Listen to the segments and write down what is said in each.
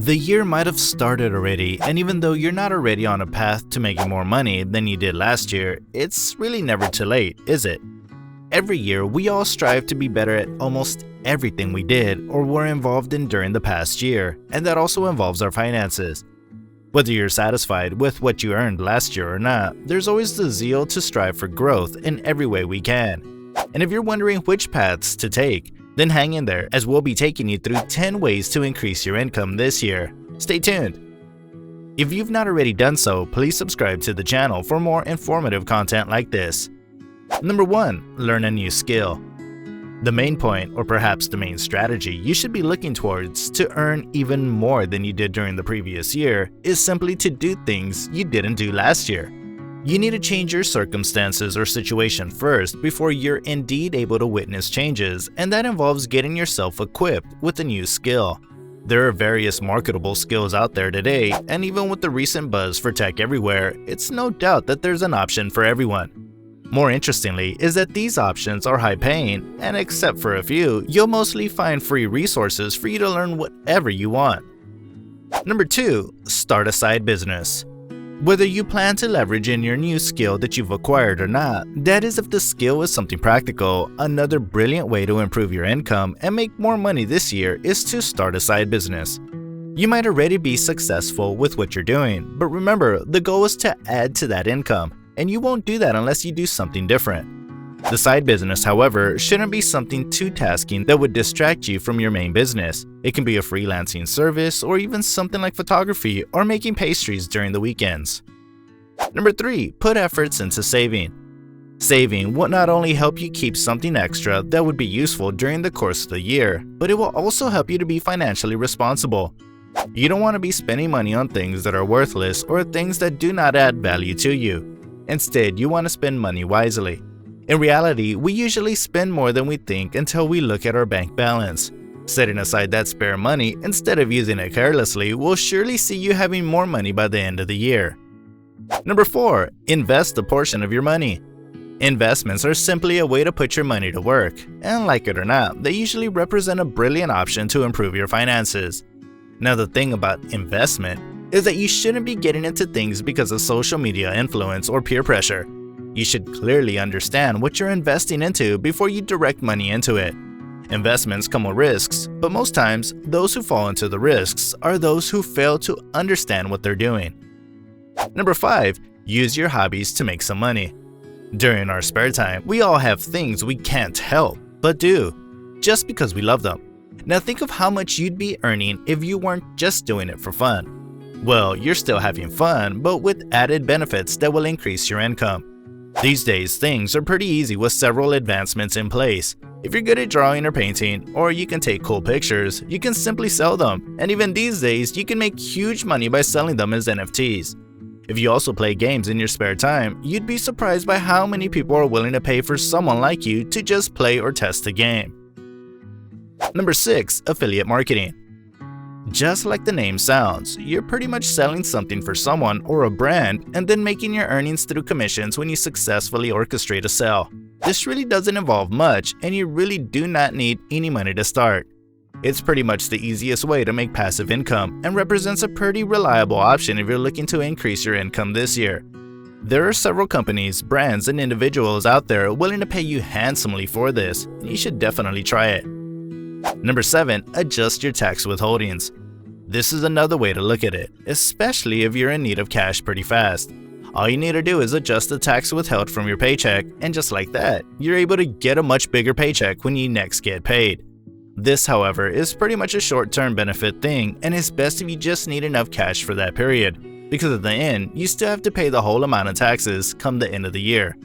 The year might have started already, and even though you're not already on a path to making more money than you did last year, it's really never too late, is it? Every year, we all strive to be better at almost everything we did or were involved in during the past year, and that also involves our finances. Whether you're satisfied with what you earned last year or not, there's always the zeal to strive for growth in every way we can. And if you're wondering which paths to take, then hang in there, as we'll be taking you through 10 ways to increase your income this year. Stay tuned! If you've not already done so, please subscribe to the channel for more informative content like this. Number 1. Learn a new skill. The main point, or perhaps the main strategy you should be looking towards to earn even more than you did during the previous year is simply to do things you didn't do last year. You need to change your circumstances or situation first before you're indeed able to witness changes, and that involves getting yourself equipped with a new skill. There are various marketable skills out there today, and even with the recent buzz for tech everywhere, it's no doubt that there's an option for everyone. More interestingly is that these options are high-paying, and except for a few, you'll mostly find free resources for you to learn whatever you want. Number 2. Start a side business. Whether you plan to leverage in your new skill that you've acquired or not, that is, if the skill is something practical, another brilliant way to improve your income and make more money this year is to start a side business. You might already be successful with what you're doing, but remember, the goal is to add to that income, and you won't do that unless you do something different. The side business, however, shouldn't be something too tasking that would distract you from your main business. It can be a freelancing service or even something like photography or making pastries during the weekends. Number 3. Put efforts into saving. Saving will not only help you keep something extra that would be useful during the course of the year, but it will also help you to be financially responsible. You don't want to be spending money on things that are worthless or things that do not add value to you. Instead, you want to spend money wisely. In reality, we usually spend more than we think until we look at our bank balance. Setting aside that spare money instead of using it carelessly will surely see you having more money by the end of the year. Number 4. Invest a portion of your money. Investments are simply a way to put your money to work, and like it or not, they usually represent a brilliant option to improve your finances. Now, the thing about investment is that you shouldn't be getting into things because of social media influence or peer pressure. You should clearly understand what you're investing into before you direct money into it. Investments come with risks, but most times, those who fall into the risks are those who fail to understand what they're doing. Number 5. Use your hobbies to make some money. During our spare time, we all have things we can't help but do, just because we love them. Now think of how much you'd be earning if you weren't just doing it for fun. Well, you're still having fun, but with added benefits that will increase your income. These days, things are pretty easy with several advancements in place. If you're good at drawing or painting, or you can take cool pictures, you can simply sell them, and even these days, you can make huge money by selling them as NFTs. If you also play games in your spare time, you'd be surprised by how many people are willing to pay for someone like you to just play or test the game. Number 6. Affiliate marketing. Just like the name sounds, you're pretty much selling something for someone or a brand and then making your earnings through commissions when you successfully orchestrate a sale. This really doesn't involve much, and you really do not need any money to start. It's pretty much the easiest way to make passive income and represents a pretty reliable option if you're looking to increase your income this year. There are several companies, brands, and individuals out there willing to pay you handsomely for this, and you should definitely try it. Number 7. Adjust your tax withholdings. This is another way to look at it, especially if you're in need of cash pretty fast. All you need to do is adjust the tax withheld from your paycheck, and just like that, you're able to get a much bigger paycheck when you next get paid. This, however, is pretty much a short-term benefit thing, and is best if you just need enough cash for that period, because at the end, you still have to pay the whole amount of taxes come the end of the year.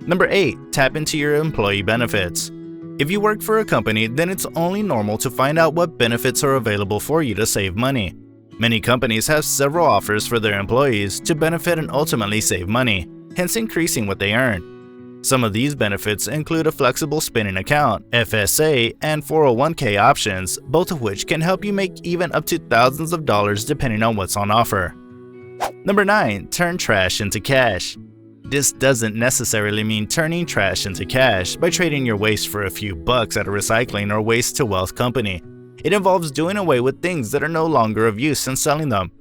Number 8. Tap into your employee benefits. If you work for a company, then it's only normal to find out what benefits are available for you to save money. Many companies have several offers for their employees to benefit and ultimately save money, hence increasing what they earn. Some of these benefits include a flexible spending account, FSA, and 401k options, both of which can help you make even up to thousands of dollars depending on what's on offer. Number 9. Turn trash into cash. This doesn't necessarily mean turning trash into cash by trading your waste for a few bucks at a recycling or waste-to-wealth company. It involves doing away with things that are no longer of use and selling them.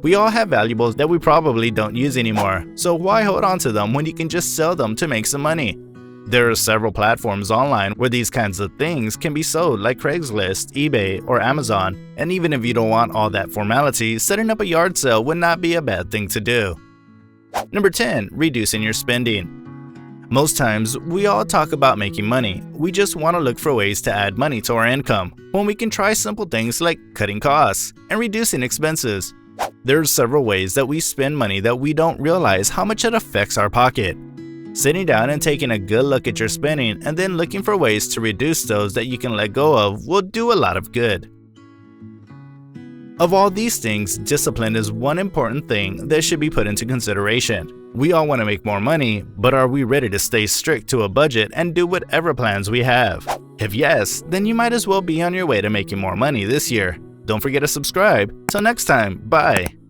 We all have valuables that we probably don't use anymore, so why hold on to them when you can just sell them to make some money? There are several platforms online where these kinds of things can be sold, like Craigslist, eBay, or Amazon, and even if you don't want all that formality, setting up a yard sale would not be a bad thing to do. Number 10. Reducing your spending. Most times, we all talk about making money. We just want to look for ways to add money to our income, when we can try simple things like cutting costs and reducing expenses. There are several ways that we spend money that we don't realize how much it affects our pocket. Sitting down and taking a good look at your spending and then looking for ways to reduce those that you can let go of will do a lot of good. Of all these things, discipline is one important thing that should be put into consideration. We all want to make more money, but are we ready to stay strict to a budget and do whatever plans we have? If yes, then you might as well be on your way to making more money this year. Don't forget to subscribe. Till next time, bye!